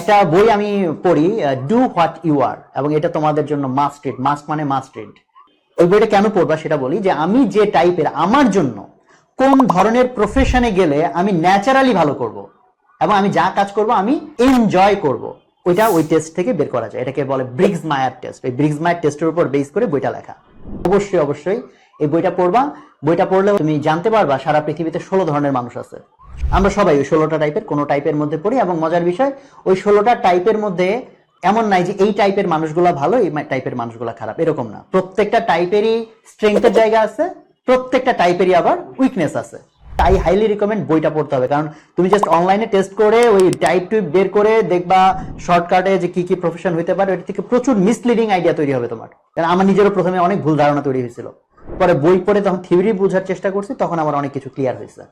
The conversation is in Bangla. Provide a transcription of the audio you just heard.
একটা বই আমি পড়ি, ডু হোয়াট ইউ আর, এবং এটা তোমাদের জন্য মাস্ট রিড। মাস্ট মানে মাস্ট রিড। ওই বইটা কেন পড়বা সেটা বলি, যে আমি যে টাইপের, আমার জন্য কোন ধরনের প্রফেশনে গেলে আমি ন্যাচারালি ভালো করব এবং আমি যা কাজ করব আমি এনজয় করব, ওইটা ওই টেস্ট থেকে বের করা যায়। এটাকে বলে ব্রিগস মায়ার টেস্ট। ওই ব্রিগস মায়ার টেস্টের উপর বেস করে বইটা লেখা। অবশ্যই অবশ্যই এই বইটা পড়বা। বইটা পড়লে তুমি জানতে পারবা সারা পৃথিবীতে 16 ধরনের মানুষ আছে। আমরা সবাই ওই 16টা টাইপের কোনো টাইপের মধ্যে পড়ি, এবং মজার বিষয় ওই 16টা টাইপের মধ্যে এমন নাই যে এই টাইপের মানুষগুলা ভালো, এই টাইপের মানুষগুলা খারাপ, এরকম না। প্রত্যেকটা টাইপেরই স্ট্রেংথের জায়গা আছে, প্রত্যেকটা টাইপেরই আবার উইকনেস আছে। তাই হাইলি রিকমেন্ড বইটা পড়তে হবে, কারণ তুমি জাস্ট অনলাইনে টেস্ট করে ওই টাইপ টুইপ বের করে দেখবা শর্টকাটে যে কি কি প্রফেশন হইতে পারে, ওটা থেকে প্রচুর মিসলিডিং আইডিয়া তৈরি হবে তোমার। কারণ আমার নিজেরও প্রথমে অনেক ভুল ধারণা তৈরি হয়েছিল, পরে বই পড়ে তখন থিওরি বোঝার চেষ্টা করছি, তখন আমার অনেক কিছু ক্লিয়ার হয়েছে।